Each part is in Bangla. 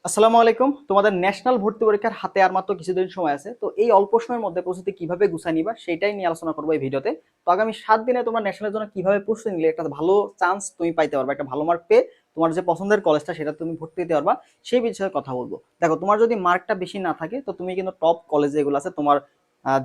আসসালামু আলাইকুম। তোমাদের ন্যাশনাল ভর্তি পরীক্ষার হাতে আর মাত্র কিছুদিন সময় আছে। তো এই অল্প সময়ের মধ্যে প্রস্তুতি কিভাবে গুছায় নিবা সেটাই নিয়ে আলোচনা করবো এই ভিডিওতে। তো আগামী 7 দিনে তোমরা ন্যাশনালের জন্য কিভাবে প্রস্তুতি নিলে একটা ভালো চান্স তুমি পাইতে পারবা, একটা ভালো মার্ক পেয়ে তোমার যে পছন্দের কলেজটা সেটা তুমি ভর্তি দিতে পারবা, সেই বিষয়ে কথা বলবো। দেখো, তোমার যদি মার্কটা বেশি না থাকে তো তুমি কিন্তু টপ কলেজ যেগুলো আছে তোমার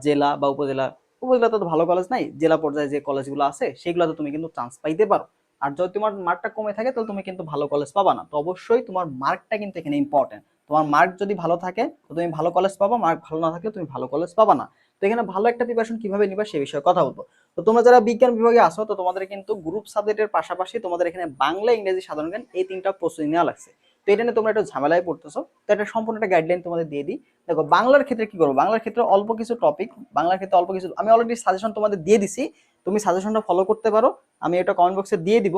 জেলা বা উপজেলা, উপজেলাতে তো ভালো কলেজ নাই, জেলা পর্যায়ে যে কলেজগুলো আছে সেগুলোতে তুমি কিন্তু চান্স পাইতে পারো। আর যদি তোমার মার্কটা কমে থাকে তাহলে তুমি কিন্তু ভালো কলেজ পাবা না। তো অবশ্যই তোমার মার্কটা কিন্তু এখানে ইম্পর্টেন্ট। তোমার মার্ক যদি ভালো থাকে তো তুমি ভালো কলেজ পাবা, মার্ক ভালো না থাকলে তুমি ভালো কলেজ পাবা না। তো এখানে ভালো একটা প্রিপারেশন কিভাবে নিবা সে বিষয়ে কথা বলবো। তো তোমরা যারা বিজ্ঞান বিভাগে আসো তো তোমাদের কিন্তু গ্রুপ সাবজেক্টের পাশাপাশি তোমাদের এখানে বাংলা, ইংরেজি, সাধারণ জ্ঞান এই তিনটা প্রস্তুতি নেওয়া লাগছে। তো এটা নিয়ে তোমরা একটু ঝামেলায় পড়তেছো। তো এটা সম্পূর্ণ একটা গাইডলাইন তোমাদের দিয়ে দিই। দেখো, বাংলার ক্ষেত্রে কি করবো, বাংলার ক্ষেত্রে অল্প কিছু টপিক, বাংলার ক্ষেত্রে অল্প কিছু আমি অলরেডি সাজেশন তোমাদের দিয়ে দিছি। তুমি সাজেশনটা ফলো করতে পারো। আমি এটা কমেন্ট বক্সে দিয়ে দিব।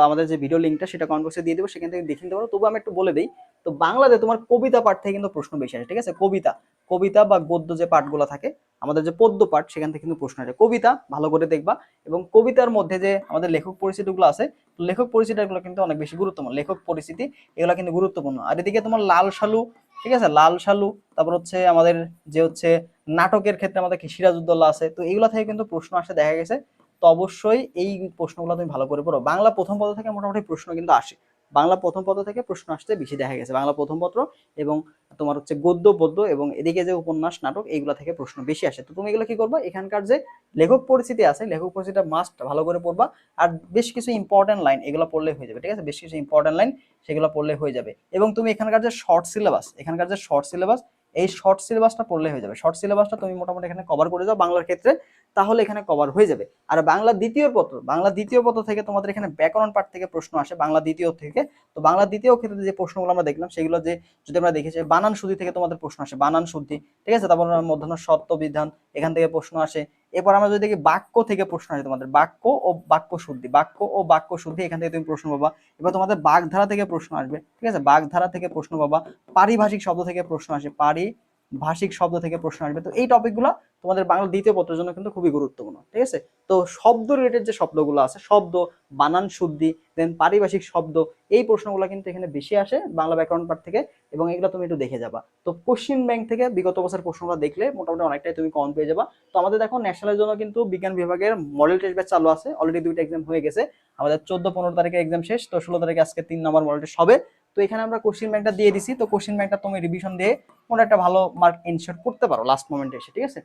আমাদের যে ভিডিও লিঙ্কটা সেটা কমেন্ট বক্সে দিয়ে দিব, সেখান থেকে দেখে নিতে পারো। তবু আমি একটু বলে দিই। তো বাংলাতে তোমার কবিতা পাঠ থেকে কিন্তু প্রশ্ন বেশি আসে, ঠিক আছে? কবিতা, কবিতা বা গদ্য যে পাঠগুলো থাকে, আমাদের যে পদ্য পাঠ, সেখান থেকে কিন্তু প্রশ্ন আসে। কবিতা ভালো করে দেখবা। এবং কবিতার মধ্যে যে আমাদের লেখক পরিচিতিগুলো আছে, লেখক পরিচিতিগুলো কিন্তু অনেক বেশি গুরুত্বপূর্ণ। লেখক পরিচিতি এগুলো কিন্তু গুরুত্বপূর্ণ। আর এদিকে তোমার লাল সালু, ঠিক আছে, লাল সালু, তারপর হচ্ছে আমাদের যে হচ্ছে নাটকের ক্ষেত্রে আমাদের কি সিরাজউদ্দৌলা আছে, তো এগুলো থেকে কিন্তু প্রশ্ন আসে দেখা গেছে। তো অবশ্যই এই প্রশ্নগুলো তুমি ভালো করে পড়ো। বাংলা প্রথম পদ থেকে মোটামুটি প্রশ্ন কিন্তু আসে, বাংলা প্রথম পত্র থেকে প্রশ্ন আসতে বেশি দেখা গেছে, বাংলা প্রথম পত্র এবং তোমার হচ্ছে গদ্য পদ্য এবং এদিকে যে উপন্যাস নাটক এইগুলো থেকে প্রশ্ন বেশি আসে। তো তুমি এগুলো কি করবা, এখানকার যে লেখক পরিচিতি আছে, লেখক পরিচিতিটা মাস্ট ভালো করে পড়বা। আর বেশ কিছু ইম্পর্টেন্ট লাইন এগুলো পড়লে হয়ে যাবে, ঠিক আছে? বেশ কিছু ইম্পর্টেন্ট লাইন সেগুলো পড়লে হয়ে যাবে। এবং তুমি এখানকার যে শর্ট সিলেবাস, এখানকার যে শর্ট সিলেবাস, এই শর্ট সিলেবাসটা পড়লে হয়ে যাবে। শর্ট সিলেবাসটা তুমি মোটামুটি এখানে কভার করে যাও বাংলার ক্ষেত্রে, তাহলে এখানে কভার হয়ে যাবে। আর বাংলা দ্বিতীয় পত্র, বাংলা দ্বিতীয় পত্র থেকে তোমাদের এখানে ব্যাকরণ পাঠ থেকে প্রশ্ন আসে, বাংলা দ্বিতীয় থেকে। তো বাংলা দ্বিতীয় ক্ষেত্রে যে প্রশ্নগুলো আমরা দেখলাম সেগুলো যে যদি আমরা দেখি যে বানান শুদ্ধি থেকে তোমাদের প্রশ্ন আসে, বানান শুদ্ধি, ঠিক আছে? তারপর মধ্যাহ্ন সত্য বিধান, এখান থেকে প্রশ্ন আসে। এরপর আমরা যদি দেখি বাক্য থেকে প্রশ্ন আসে, তোমাদের বাক্য ও বাক্য শুদ্ধি, বাক্য ও বাক্য শুদ্ধি, এখান থেকে তুমি প্রশ্ন পাবা। এবার তোমাদের বাগধারা থেকে প্রশ্ন আসবে, ঠিক আছে? বাগধারা থেকে প্রশ্ন পাবা। পারিভাষিক শব্দ থেকে প্রশ্ন আসে, পারিভাষিক শব্দ থেকে প্রশ্ন আসবে। তো এই টপিকগুলো তোমাদের বাংলা দ্বিতীয় পত্রের জন্য কিন্তু খুবই গুরুত্বপূর্ণ, ঠিক আছে? তো শব্দ রিলেটেড যে শব্দগুলো আছে, শব্দ, বানান শুদ্ধি, দেন পারিভাষিক শব্দ, এই প্রশ্নগুলো কিন্তু এখানে বেশি আসে বাংলা ব্যাকরণ পাঠ থেকে। এবং এগুলো তুমি একটু দেখে যাবা। তো কোশ্চিন ব্যাংক থেকে বিগত বছর প্রশ্নগুলো দেখলে মোটামুটি অনেকটাই তুমি কম পেয়ে যাবা। তো আমাদের দেখো ন্যাশনালের জন্য কিন্তু বিজ্ঞান বিভাগের মডেল টেস্ট ব্যাচ চালু আছে, অলরেডি দুইটা এক্সাম হয়ে গেছে। আমাদের 14-15 তারিখে এক্সাম শেষ, তো 16 তারিখে আজকে 3 নম্বর মডেল টেস্ট হবে। তো এখানে আমরা কোশ্চিন ব্যাংকটা দিয়ে দিছি। তো কোশ্চিন ব্যাংকটা তুমি রিভিশন দিয়ে কোনো একটা ভালো মার্ক এনশিওর করতে পারো লাস্ট মোমেন্টে এসে, ঠিক আছে?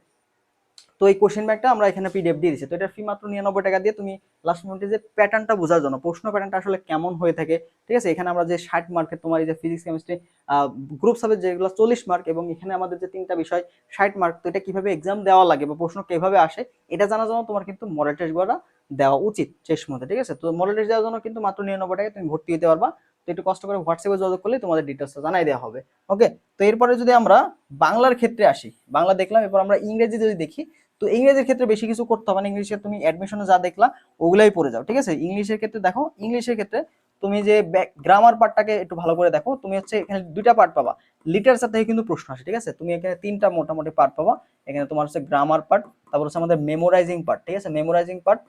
তো এই কোশ্চেন ব্যাংকটা আমরা এখানে পিডিএফ দিয়ে দিচ্ছি। তো এটার ফি মাত্র 99 টাকা দিয়ে তুমি লাস্ট মোমেন্টে যে প্যাটার্নটা বোঝার জন্য, প্রশ্ন প্যাটার্নটা আসলে কেমন হয়ে থাকে, ঠিক আছে? এখানে আমরা যে 60 মার্কের তোমার এই যে ফিজিক্স কেমিস্ট্রি গ্রুপ সাবজেক্ট যেগুলো 40 মার্ক, এবং এখানে আমাদের যে তিনটা বিষয় 60 মার্ক, তো এটা কিভাবে এক্সাম দেওয়া লাগে বা প্রশ্ন কিভাবে আসে এটা জানার জন্য তোমার কিন্তু মডেল টেস্ট গুলো দেওয়া উচিত শেষ মধ্যে, ঠিক আছে? তো মডেল টেস্ট দেওয়ার জন্য কিন্তু মাত্র 99 টাকায় তুমি ভর্তি হতে পারবা। তো একটু কষ্ট করে হোয়াটসঅ্যাপে যোগাযোগ করলে তোমাদের ডিটেলসটা জানাই দেওয়া হবে। ওকে। তো এরপরে যদি আমরা বাংলার ক্ষেত্রে আসি, বাংলা দেখলাম, এরপর আমরা ইংরেজি যদি দেখি, তো ইংরেজির ক্ষেত্রে বেশি কিছু করতে হবে না। ইংলিশে তুমি অ্যাডমিশনে যা দেখলা ওগুলাই পড়ে যাও, ঠিক আছে? ইংলিশের ক্ষেত্রে দেখো, ইংলিশের ক্ষেত্রে তুমি যে গ্রামার পার্টটাকে একটু ভালো করে দেখো। তুমি হচ্ছে এখানে দুইটা পার্ট পাবা, লিটারেচার থেকে কিন্তু প্রশ্ন আসে, ঠিক আছে? তুমি এখানে তিনটা মোটামুটি পার্ট পাবা। এখানে তোমার হচ্ছে গ্রামার পার্ট, তারপর হচ্ছে আমাদের মেমোরাইজিং পার্ট, ঠিক আছে? মেমোরাইজিং পার্ট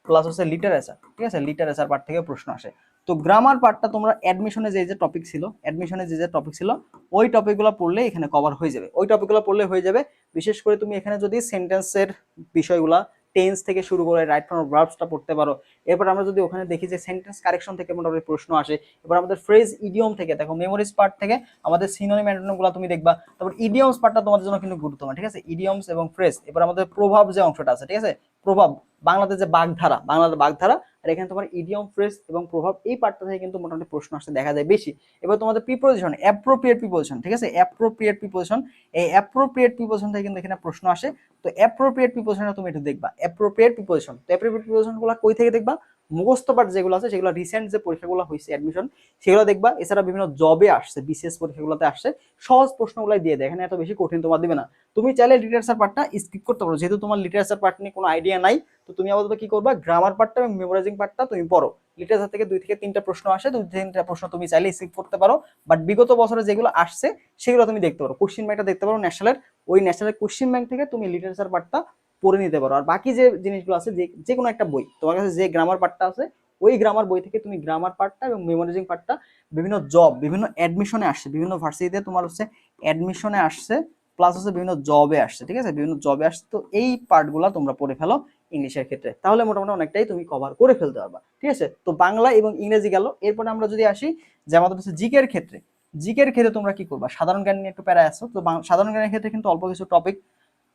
প্লাস হচ্ছে লিটারেচার, ঠিক আছে? লিটারেচার পার্ট থেকে প্রশ্ন আসে। তো গ্রামার পার্টটা তোমরা অ্যাডমিশনে যে যে টপিক ছিল, অ্যাডমিশনে যে যে টপিক ছিল ওই টপিকগুলো পড়লে এখানে কভার হয়ে যাবে, ওই টপিকগুলো পড়লে হয়ে যাবে। বিশেষ করে তুমি এখানে যদি সেন্টেন্সের বিষয়গুলা, টেন্স থেকে শুরু করে রাইট ফর্ম ভার্বসটা পড়তে পারো। এরপর আমরা যদি ওখানে দেখি যে সেন্টেন্স কারেকশন থেকে মোটামুটি প্রশ্ন আসে। এবার আমাদের ফ্রেজ ইডিয়ম থেকে দেখো, মেমোরিজ পার্ট থেকে আমাদের সিনোনিম অ্যান্টোনিমগুলো তুমি দেখবা। তারপর ইডিয়মস পার্টটা তোমাদের জন্য কিন্তু গুরুত্বপূর্ণ, ঠিক আছে? ইডিয়মস এবং ফ্রেজ। এবার আমাদের প্রভাব যে অংশটা আছে, ঠিক আছে? প্রভাব, বাংলাতে যে বাগধারা, বাংলাতে বাগধারা, আর এখানে তোমার ইডিয়ম, ফ্রেজ এবং প্রভাব, এই পার্টটা থেকে কিন্তু মোটামুটি প্রশ্ন আসতে দেখা যায় বেশি। এবার তোমাদের প্রিপোজিশন, অ্যাপ্রোপ্রিয়েট প্রিপোজিশন, ঠিক আছে? অ্যাপ্রোপ্রিয়েট প্রিপোজিশন, এই অ্যাপ্রোপ্রিয়েট প্রিপোজিশন থেকে কিন্তু এখানে প্রশ্ন আসে। তো অ্যাপ্রোপ্রিয়েট প্রিপোজিশনটা তুমি একটু দেখবা, অ্যাপ্রোপ্রিয়েট প্রিপোজিশন। তো অ্যাপ্রোপ্রিয়েট প্রিপোজিশনগুলো কই থেকে দেখবা? মুখস্থ পাঠ যেগুলো আছে সেগুলো রিসেন্ট যে পরীক্ষাগুলো হয়েছে অ্যাডমিশন, সেগুলো দেখবা। এছাড়া বিভিন্ন জবে আসছে, বিসিএস পরীক্ষাগুলোতে আসছে, সহজ প্রশ্নগুলাই দিয়ে দেয়, এখানে এত বেশি কঠিন তোমার দিবে না। তুমি চাইলে লিটারেচার পার্টটা স্কিপ করতে পারো, যেহেতু তোমার লিটারেচার পার্ট নিয়ে কোনো আইডিয়া নাই। তো তুমি আপাতত কি করবা, গ্রামার পার্টটা এবং মেমোরাইজিং পার্টটা তুমি পড়ো। লিটারেচার থেকে 2 থেকে 3টা প্রশ্ন আসে, 2 থেকে 3টা প্রশ্ন তুমি চাইলে স্কিপ করতে পারো। বাট বিগত বছরে যেগুলো আসছে সেগুলো তুমি দেখতে পারো, কোশ্চিন ব্যাংকটা দেখতে পারো ন্যাশনালের। ওই ন্যাশনালের কোশ্চিন ব্যাংক থেকে তুমি লিটারেচার পার্টটা পড়ে নিতে পারো। আর বাকি যে জিনিসগুলো আছে, যে কোনো একটা বই, তোমার কাছে যে গ্রামার পার্টটা আছে ওই গ্রামার বই থেকে তুমি গ্রামার পার্টটা এবং মেমোরাইজিং পার্টটা বিভিন্ন জব, বিভিন্ন অ্যাডমিশনে আসছে, বিভিন্ন ভার্সিটিতে তোমার হচ্ছে অ্যাডমিশনে আসছে, প্লাস হচ্ছে বিভিন্ন জবে আসছে, ঠিক আছে, বিভিন্ন জবে আসছে। তো এই পার্টগুলো তোমরা পড়ে ফেলো ইংলিশের ক্ষেত্রে, তাহলে মোটামুটি অনেকটাই তুমি কভার করে ফেলতে পারবা, ঠিক আছে। তো বাংলা এবং ইংরেজি গেল। এরপরে আমরা যদি আসি যে আমাদের হচ্ছে জিকের ক্ষেত্রে, জিকের ক্ষেত্রে তোমরা কি করবা, সাধারণ জ্ঞান নিয়ে একটু প্যারা আছো। তো সাধারণ জ্ঞানের ক্ষেত্রে কিন্তু অল্প কিছু টপিক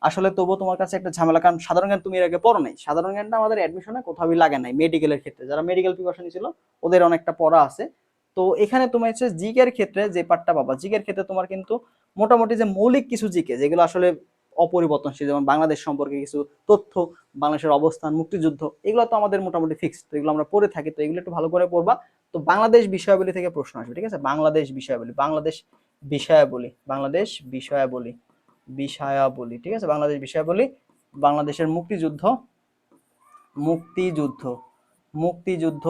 আসলে তবুও তোমার কাছে একটা ঝামেলা, কারণ সাধারণ জ্ঞান তুমি এর আগে পড়ো নাই। সাধারণ জ্ঞানটা আমাদের অ্যাডমিশনে কোথাও লাগে নাই। মেডিকেলের ক্ষেত্রে যারা মেডিকেল প্রিপারেশন ছিল ওদের অনেকটা পড়া আছে। তো এখানে তুমি হচ্ছে জিকের ক্ষেত্রে যে পার্টটা পাবা, জিকের ক্ষেত্রে তোমার কিন্তু মোটামুটি যে মৌলিক কিছু জিকে যেগুলো আসলে অপরিবর্তনশীল, যেমন বাংলাদেশ সম্পর্কে কিছু তথ্য, বাংলাদেশের অবস্থান, মুক্তিযুদ্ধ, এগুলো তো আমাদের মোটামুটি ফিক্স, তো এগুলো আমরা পড়ে থাকি, তো এগুলো একটু ভালো করে পড়বা। তো বাংলাদেশ বিষয়াবলী থেকে প্রশ্ন আসবে, ঠিক আছে, বাংলাদেশ বিষয়াবলী, বাংলাদেশ বিষয়াবলী, বাংলাদেশ বিষয়াবলী, বিষয়াবলী, ঠিক আছে, বাংলাদেশ বিষয়াবলী, বাংলাদেশের মুক্তিযুদ্ধ, মুক্তিযুদ্ধ, মুক্তিযুদ্ধ।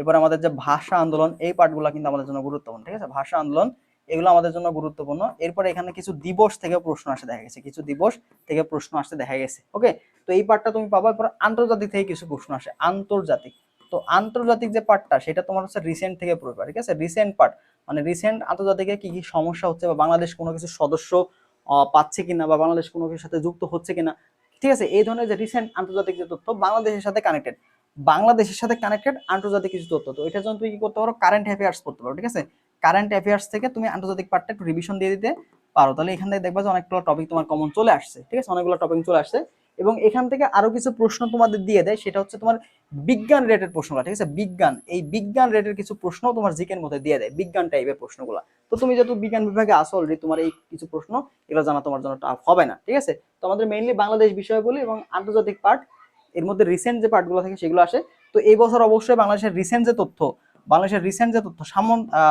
এবার আমাদের যে ভাষা আন্দোলন, এই পার্টগুলো কিন্তু আমাদের জন্য গুরুত্বপূর্ণ, ঠিক আছে, ভাষা আন্দোলন এগুলো আমাদের জন্য গুরুত্বপূর্ণ। এরপরে এখানে কিছু দিবস থেকে প্রশ্ন আসে দেখা গেছে, কিছু দিবস থেকে প্রশ্ন আসতে দেখা গেছে, ওকে। তো এই পার্টটা তুমি পাবা। এরপর আন্তর্জাতিক থেকে কিছু প্রশ্ন আসে, আন্তর্জাতিক। তো আন্তর্জাতিক যে পার্টটা সেটা তোমার হচ্ছে রিসেন্ট থেকে পড়বে, ঠিক আছে, রিসেন্ট পার্ট মানে রিসেন্ট আন্তর্জাতিকে কি কি সমস্যা হচ্ছে, বা বাংলাদেশ কোনো কিছু সদস্য পাচ্ছে কিনা, বা বাংলাদেশ কোনো কিছুর সাথে যুক্ত হচ্ছে কিনা, ঠিক আছে, এই ধরনের যে রিসেন্ট আন্তর্জাতিক যে তথ্য বাংলাদেশের সাথে কানেক্টেড, বাংলাদেশের সাথে কানেক্টেড আন্তর্জাতিক কিছু তথ্য। তো এটার জন্য তুমি কি করতে পারো, কারেন্ট অ্যাফেয়ার্স পড়তে পারো, ঠিক আছে, কারেন্ট অ্যাফেয়ার্স থেকে তুমি আন্তর্জাতিক পার্টটা একটু রিভিশন দিয়ে দিতে পারো, তাহলে এখান থেকে দেখবা যে অনেকগুলো টপিক তোমার কমন চলে আসছে, ঠিক আছে, অনেকগুলো টপিক চলে আসছে। এবং এখান থেকে আরো কিছু প্রশ্ন তোমাদের দিয়ে দেয়, সেটা হচ্ছে তোমার বিজ্ঞান রিলেটেড প্রশ্নগুলো, ঠিক আছে, বিজ্ঞান, এই বিজ্ঞান রিলেটেড কিছু প্রশ্ন তোমার জিকের মধ্যে দিয়ে দেয়, বিজ্ঞান টাইপের প্রশ্নগুলো। তো তুমি যেহেতু বিজ্ঞান বিভাগে আসো অলরেডি, তোমার এই কিছু প্রশ্ন এগুলো জানা তোমার জন্য টাফ হবে না, ঠিক আছে। তো আমাদের মেইনলি বাংলাদেশ বিষয় বলি এবং আন্তর্জাতিক পার্ট, এর মধ্যে রিসেন্ট যে পার্টগুলো থাকে সেগুলো আসে। তো এই বছর অবশ্যই বাংলাদেশের রিসেন্ট যে তথ্য, বাংলাদেশের রিসেন্ট যে তথ্য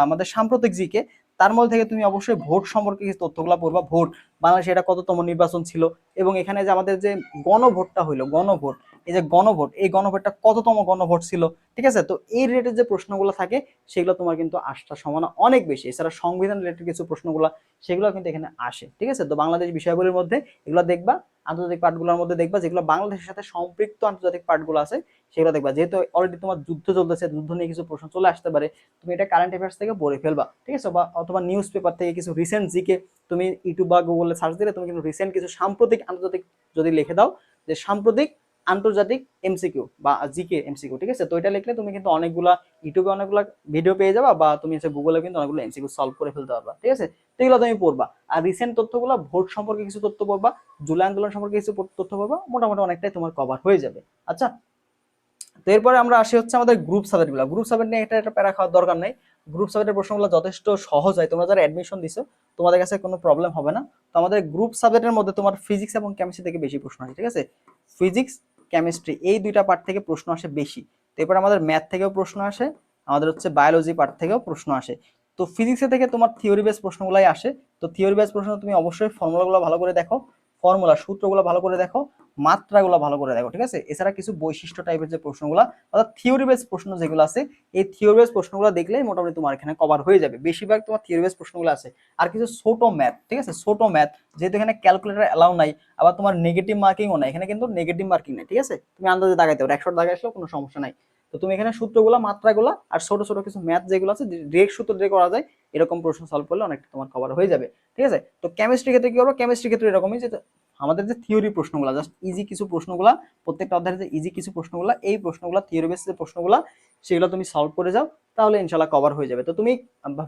আমাদের সাম্প্রতিক জিকে, তার মধ্যে থেকে তুমি অবশ্যই ভোট সম্পর্কে কিছু তথ্যগুলো পড়বা। ভোট, বাংলাদেশে এটা কততম নির্বাচন ছিল, এবং এখানে যে আমাদের যে গণভোটটা হইলো, গণভোট, এই যে গণভোট, এই গণভোটটা কততম গণভোট ছিল, ঠিক আছে। তো এই রিলেটেড যে প্রশ্নগুলো থাকে সেগুলো তোমার কিন্তু আসার সম্ভাবনা অনেক বেশি। এছাড়া সংবিধান রিলেটেড কিছু প্রশ্নগুলো সেগুলো কিন্তু এখানে আসে, ঠিক আছে। তো বাংলাদেশ বিষয়গুলির মধ্যে এগুলো দেখবা, আন্তর্জাতিক পার্টগুলোর মধ্যে দেখবা, যেগুলো বাংলাদেশের সাথে সম্পৃক্ত আন্তর্জাতিক পার্টগুলো আছে সেগুলো দেখবা। যেহেতু অলরেডি তোমার যুদ্ধ চলতেছে, যুদ্ধ নিয়ে কিছু প্রশ্ন চলে আসতে পারে, তুমি এটা কারেন্ট অ্যাফেয়ার্স থেকে পড়ে ফেলবা, ঠিক আছে, বা অথবা নিউজ পেপার থেকে কিছু রিসেন্ট জিকে তুমি ইউটিউব বা গুগলে সার্চ দিলে তুমি কিন্তু রিসেন্ট কিছু সাম্প্রতিক আন্তর্জাতিক যদি লিখে দাও যে সাম্প্রতিক আন্তর্জাতিক এমসিকিউ বা জিকে এমসিকিউ, ঠিক আছে, তো এটা লিখলে তুমি কিন্তু অনেকগুলা ইউটিউবে অনেকগুলো ভিডিও পেয়ে যাবা, বা তুমি হচ্ছে গুগলে কিন্তু অনেকগুলো এমসিকিউ সলভ করে ফেলতে পারবা, ঠিক আছে। তো এগুলো তুমি পড়বা। আর রিসেন্ট তথ্যগুলো, ভোট সম্পর্কে কিছু তথ্য পড়বা, জুলাই আন্দোলন সম্পর্কে কিছু তথ্য পড়বা, মোটামুটি অনেকটাই তোমার কভার হয়ে যাবে। আচ্ছা, তো এরপরে আমরা আসি হচ্ছে আমাদের গ্রুপ সাবজেক্ট গুলো। গ্রুপ সাবজেক্ট নিয়ে এটা প্যারা খাওয়ার দরকার নেই। গ্রুপ সাবজেক্টের প্রশ্নগুলো যথেষ্ট সহজ হয়, তোমরা যারা অ্যাডমিশন দিছো তোমাদের কাছে কোনো প্রবলেম হবে না। তো আমাদের গ্রুপ সাবজেক্টের মধ্যে তোমার ফিজিক্স এবং কেমিস্ট্রি থেকে বেশি প্রশ্ন আসে, ঠিক আছে, ফিজিক্স কেমিস্ট্রি এই দুইটা পার্ট থেকে প্রশ্ন আসে বেশি। তো এরপর আমাদের ম্যাথ থেকেও প্রশ্ন আসে, আমাদের হচ্ছে বায়োলজি পার্ট থেকেও প্রশ্ন আসে। তো ফিজিক্সের থেকে তোমার থিওরি বেস প্রশ্নগুলাই আসে। তো থিওরি বেস প্রশ্ন তুমি অবশ্যই ফর্মুলাগুলো ভালো করে দেখো, ফর্মুলা সূত্রগুলো ভালো করে দেখো, মাত্রাগুলো ভালো করে দেখো, ঠিক আছে। এছাড়া কিছু বৈশিষ্ট্য টাইপের যে প্রশ্নগুলো, অর্থাৎ থিওরি বেস প্রশ্ন যেগুলো আছে, এই থিওরি বেস প্রশ্নগুলো দেখলেই মোটামুটি তোমার এখানে কভার হয়ে যাবে। বেশিরভাগ তোমার থিওরি বেস প্রশ্নগুলো আছে। আর কিছু ছোট ম্যাথ, ঠিক আছে, ছোট ম্যাথ, যেহেতু এখানে ক্যালকুলেটর অ্যালাউ নাই, আবার তোমার নেগেটিভ মার্কিংও নাই, এখানে কিন্তু নেগেটিভ মার্কিং নাই, ঠিক আছে, তুমি আন্দাজে দাগাইতে পারো, 100 দাগাই আসলেও কোনো সমস্যা নাই। তো তুমি এখানে সূত্রগুলো, মাত্রাগুলো আর ছোট ছোট কিছু ম্যাথ যেগুলো আছে ডিরেক্ট সূত্র দিয়ে করা যায়, এরকম প্রশ্ন সলভ করলে অনেকটা তোমার কভার হয়ে যাবে, ঠিক আছে। তো কেমিস্ট্রি ক্ষেত্রে কি করবো, কেমিস্ট্রি ক্ষেত্রে এরকমই যে আমাদের যে থিওরি প্রশ্নগুলো, জাস্ট ইজি কিছু প্রশ্নগুলো, প্রত্যেকটা অধ্যায়ের যে ইজি কিছু প্রশ্নগুলো, এই প্রশ্নগুলো থিওরি বেস যে প্রশ্নগুলো সেগুলো তুমি সলভ করে যাও, তাহলে ইনশাল্লাহ কভার হয়ে যাবে। তো তুমি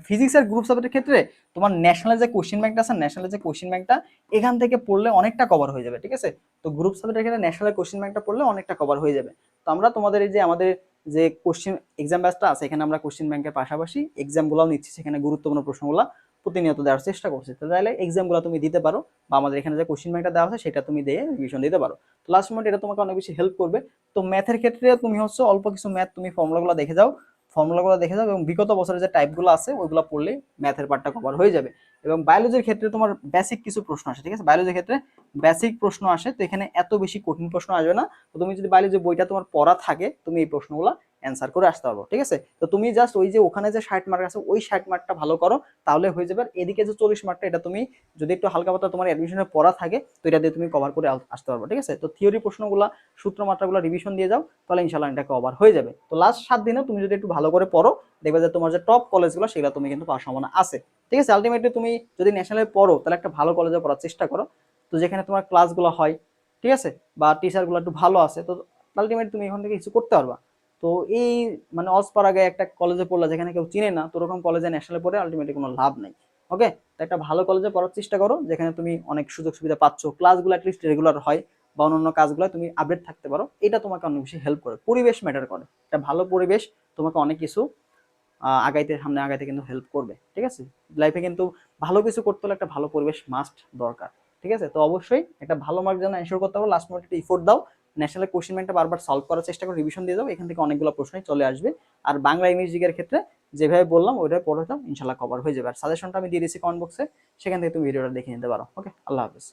ফিজিক্সের গ্রুপ সাবজেক্টের ক্ষেত্রে তোমার ন্যাশনাল যে কোশ্চেন ব্যাংকটা আছে, ন্যাশনাল যে কোশ্চেন ব্যাংকটা এখান থেকে পড়লে অনেকটা কভার হয়ে যাবে, ঠিক আছে। তো গ্রুপ সাবজেক্টের ক্ষেত্রে ন্যাশনাল কোশ্চেন ব্যাংকটা পড়লে অনেকটা কভার হয়ে যাবে। তো আমরা তোমাদের এই যে আমাদের যে কোশ্চেন এক্সাম ব্যাচটা আছে, এখানে আমরা কোশ্চেন ব্যাংকের পাশাপাশি এক্সামগুলোও নিচ্ছি, সেখানে গুরুত্বপূর্ণ প্রশ্নগুলো প্রতিনিয়ত দেওয়ার চেষ্টা করছি। তো তাহলে এক্সামগুলো তুমি দিতে পারো, বা আমাদের এখানে যে কোশ্চেন ব্যাংকটা দেওয়া আছে সেটা তুমি দিয়ে রিভিশন দিতে পারো। তো লাস্ট মোমেন্ট এটা তোমাকে অনেক বেশি হেল্প করবে। তো ম্যাথের ক্ষেত্রে তুমি হচ্ছে অল্প কিছু ম্যাথ তুমি ফর্মুলাগুলো দেখে যাও, ফর্মুলাগুলো দেখে যাও, এবং বিগত বছরের যে টাইপগুলো আছে ওইগুলো পড়লে ম্যাথের পার্টটা কভার হয়ে যাবে। এবং বায়োলজির ক্ষেত্রে তোমার বেসিক কিছু প্রশ্ন আসে, ঠিক আছে, বায়োলজির ক্ষেত্রে বেসিক প্রশ্ন আসে। তো এখানে এত বেশি কঠিন প্রশ্ন আসবে না। তো তুমি যদি বায়োলজি বইটা তোমার পড়া থাকে তুমি এই প্রশ্নগুলো অ্যান্সার করে আসতে পারবো, ঠিক আছে? তো তুমি জাস্ট ওই যে ওখানে যে 60 মার্ক আছে ওই 60 মার্কটা ভালো করো, তাহলে হয়ে যাবে। আর এদিকে যে 40 মার্কটা, এটা তুমি যদি একটু হালকা পাতলা তোমার অ্যাডমিশনের পড়া থাকে তো এটা দিয়ে তুমি কভার করে আসতে পারবো, ঠিক আছে? তো থিওরি প্রশ্নগুলো, সূত্র মাত্রাগুলো রিভিশন দিয়ে যাও, তাহলে ইনশাআল্লাহ এটা কভার হয়ে যাবে। তো লাস্ট 7 দিনে তুমি যদি একটু ভালো করে পড়ো, দেখবে যে তোমার যে টপ কলেজগুলো সেগুলো তুমি কিন্তু পাওয়ার সম্ভাবনা আছে, ঠিক আছে? আলটিমেটলি তুমি যদি ন্যাশনালে পড়ো তাহলে একটা ভালো কলেজে পড়ার চেষ্টা করো, তো যেখানে তোমার ক্লাসগুলো হয়, ঠিক আছে, বা টিচারগুলো একটু ভালো আছে, তো আলটিমেটলি তুমি এখান থেকে কিছু করতে পারবা। তো এই মানে অজপাড়াগায় একটা কলেজে পড়লা যেখানে কেউ চিনে না, তো ওরকম কলেজে ন্যাশনালে পড়ে আলটিমেটলি কোনো লাভ নাই। ওকে, তো একটা ভালো কলেজে পড়ার চেষ্টা করো যেখানে তুমি অনেক সুযোগ সুবিধা পাচ্ছ, ক্লাসগুলো অ্যাটলিস্ট রেগুলার হয়, বা অন্যান্য কাজগুলো তুমি আপডেট থাকতে পারো, এটা তোমাকে অনেক বেশি হেল্প করে। পরিবেশ ম্যাটার করে, একটা ভালো পরিবেশ তোমাকে অনেক কিছু আগাইতে, সামনে আগাইতে কিন্তু হেল্প করবে, ঠিক আছে? লাইফে কিন্তু ভালো কিছু করতে হলে একটা ভালো পরিবেশ মাস্ট দরকার, ঠিক আছে? তো অবশ্যই একটা ভালো মার্ক যেন এনশিওর করতে পারো, লাস্ট মোমেন্টে একটা ইফোর্ট দাও, ন্যাশনাল কোশ্চেন ব্যাংকটা বারবার সলভ করার চেষ্টা করো, রিভিশন দিয়ে যাও, এখান থেকে অনেকগুলো প্রশ্নই চলে আসবে। আর বাংলা ইংলিশ জিকের ক্ষেত্রে যেভাবে বললাম ওইভাবে পড়ে দাও, ইনশাল্লাহ কভার হয়ে যাবে। আর সাজেশনটা আমি দিয়ে দিয়েছি কমেন্ট বক্সে, সেখান থেকে তুমি ভিডিওটা দেখে নিতে পারো। ওকে, আল্লাহ হাফেজ।